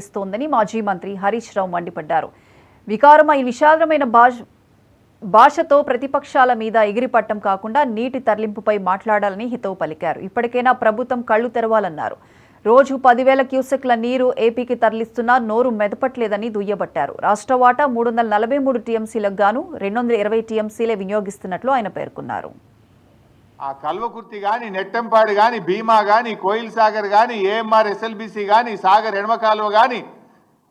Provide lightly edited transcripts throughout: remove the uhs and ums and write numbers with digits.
ఇస్తోందని మాజీ మంత్రి హరీష్ రావు మండిపడ్డారు. విషాదమైన భాషతో ప్రతిపక్షాల మీద ఎగిరిపట్టం కాకుండా నీటి తరలింపుపై మాట్లాడాలని హితవు పలికారు. ఇప్పటికైనా ప్రభుత్వం కళ్లు తెరవాలన్నారు. రోజు 10,000 క్యూసెక్ల నీరు ఏపీకి తరలిస్తున్నా నోరు మెదపట్లేదని దుయ్యబట్టారు. రాష్ట్ర వాటా 343 టీఎంసీలకు గాను 220 టీఎంసీలే వినియోగిస్తున్నట్లు ఆయన పేర్కొన్నారు. ఆ కల్వకుర్తి కానీ, నెట్టంపాడు కానీ, భీమా కానీ, కోయిల్ సాగర్ కానీ, ఏఎంఆర్ ఎస్ఎల్బీసీ కానీ, సాగర్ ఎడమ కాలువ కానీ,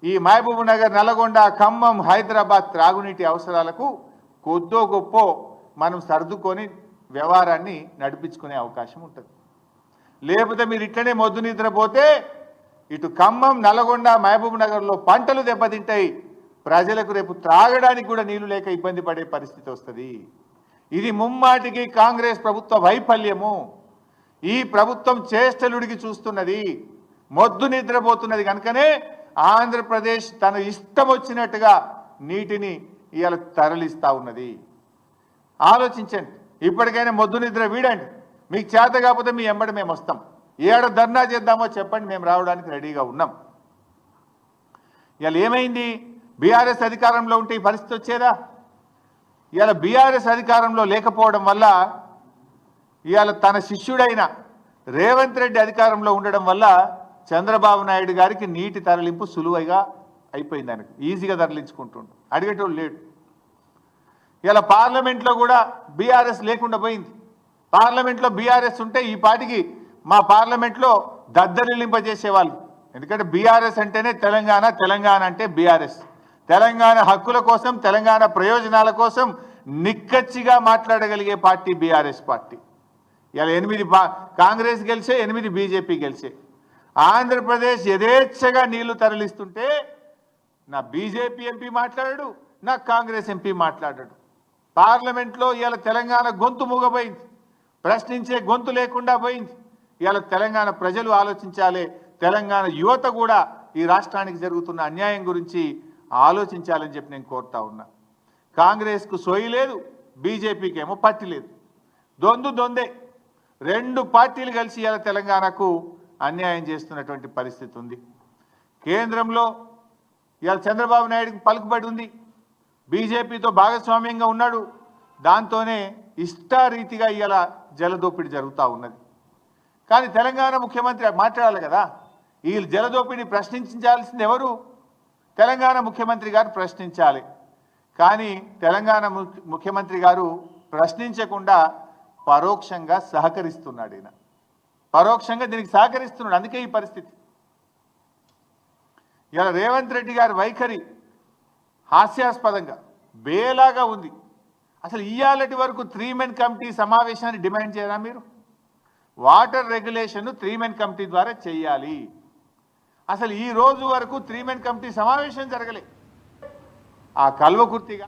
ఈ మహబూబ్ నగర్, నల్గొండ, ఖమ్మం, హైదరాబాద్ త్రాగునీటి అవసరాలకు కొద్దో గొప్పో మనం సర్దుకొని వ్యవహారాన్ని నడిపించుకునే అవకాశం ఉంటుంది. లేకపోతే మీరు ఇట్లనే మొద్దు నిద్రపోతే ఇటు ఖమ్మం, నల్గొండ, మహబూబ్ నగర్లో పంటలు దెబ్బతింటాయి. ప్రజలకు రేపు త్రాగడానికి కూడా నీళ్లు లేక ఇబ్బంది పడే పరిస్థితి వస్తుంది. ఇది ముమ్మాటికి కాంగ్రెస్ ప్రభుత్వ వైఫల్యము. ఈ ప్రభుత్వం చేష్టలుడికి చూస్తున్నది, మొద్దు నిద్రపోతున్నది. కనుకనే ఆంధ్రప్రదేశ్ తన ఇష్టం వచ్చినట్టుగా నీటిని ఇవాళ తరలిస్తూ ఉన్నది. ఆలోచించండి, ఇప్పటికైనా మొద్దు నిద్ర వీడండి. మీకు చేత కాకపోతే మీ ఎంబడి మేము వస్తాం. ఏడ ధర్నా చేద్దామో చెప్పండి, మేము రావడానికి రెడీగా ఉన్నాం. ఇవాళ ఏమైంది? బీఆర్ఎస్ అధికారంలో ఉంటే ఈ పరిస్థితి వచ్చేదా? ఇవాళ బీఆర్ఎస్ అధికారంలో లేకపోవడం వల్ల, ఇవాళ తన శిష్యుడైన రేవంత్ రెడ్డి అధికారంలో ఉండడం వల్ల చంద్రబాబు నాయుడు గారికి నీటి తరలింపు సులువుగా అయిపోయింది. ఆయనకు ఈజీగా తరలించుకుంటుండు, అడిగేటోళ్ళు లేడు. ఇలా పార్లమెంట్లో కూడా బీఆర్ఎస్ లేకుండా పోయింది. పార్లమెంట్లో బీఆర్ఎస్ ఉంటే ఈ పాటికి మా పార్లమెంట్లో దద్దరిల్లింపజేసేవాళ్ళు. ఎందుకంటే బీఆర్ఎస్ అంటేనే తెలంగాణ, తెలంగాణ అంటే బీఆర్ఎస్. తెలంగాణ హక్కుల కోసం, తెలంగాణ ప్రయోజనాల కోసం నిక్కచ్చిగా మాట్లాడగలిగే పార్టీ బీఆర్ఎస్ పార్టీ. ఇలా 8 కాంగ్రెస్ గెలిచే, 8 బీజేపీ గెలిచే. ఆంధ్రప్రదేశ్ యథేచ్ఛగా నీళ్లు తరలిస్తుంటే నా బీజేపీ ఎంపీ మాట్లాడాడు, నా కాంగ్రెస్ ఎంపీ మాట్లాడాడు. పార్లమెంట్లో ఇవాళ తెలంగాణ గొంతు మూగపోయింది, ప్రశ్నించే గొంతు లేకుండా పోయింది. ఇవాళ తెలంగాణ ప్రజలు ఆలోచించాలి, తెలంగాణ యువత కూడా ఈ రాష్ట్రానికి జరుగుతున్న అన్యాయం గురించి ఆలోచించాలని చెప్పి నేను కోరుతా ఉన్నా. కాంగ్రెస్కు సోయి లేదు, బీజేపీకి ఏమో పట్టి లేదు. దొందే 2 పార్టీలు కలిసి ఇవాళ తెలంగాణకు అన్యాయం చేస్తున్నటువంటి పరిస్థితి ఉంది. కేంద్రంలో ఇవాళ చంద్రబాబు నాయుడుకి పలుకుబడి ఉంది, బీజేపీతో భాగస్వామ్యంగా ఉన్నాడు. దాంతోనే ఇష్టారీతిగా ఇవాళ జలదోపిడి జరుగుతూ ఉన్నది. కానీ తెలంగాణ ముఖ్యమంత్రి మాట్లాడాలి కదా. ఈ జలదోపిడిని ప్రశ్నించాల్సింది ఎవరు? తెలంగాణ ముఖ్యమంత్రి గారు ప్రశ్నించాలి. కానీ తెలంగాణ ముఖ్యమంత్రి గారు ప్రశ్నించకుండా పరోక్షంగా సహకరిస్తున్నాడు. ఈయన పరోక్షంగా దీనికి సహకరిస్తున్నాడు. అందుకే ఈ పరిస్థితి. ఇలా రేవంత్ రెడ్డి గారి వైఖరి హాస్యాస్పదంగా బేలాగా ఉంది. అసలు ఇయ్యాలటి వరకు 3 మెన్ కమిటీ సమావేశాన్ని డిమాండ్ చేయరా మీరు? వాటర్ రెగ్యులేషన్ 3 మెన్ కమిటీ ద్వారా చేయాలి. అసలు ఈ రోజు వరకు 3 మెన్ కమిటీ సమావేశం జరగలే. ఆ కల్వకుర్తిగా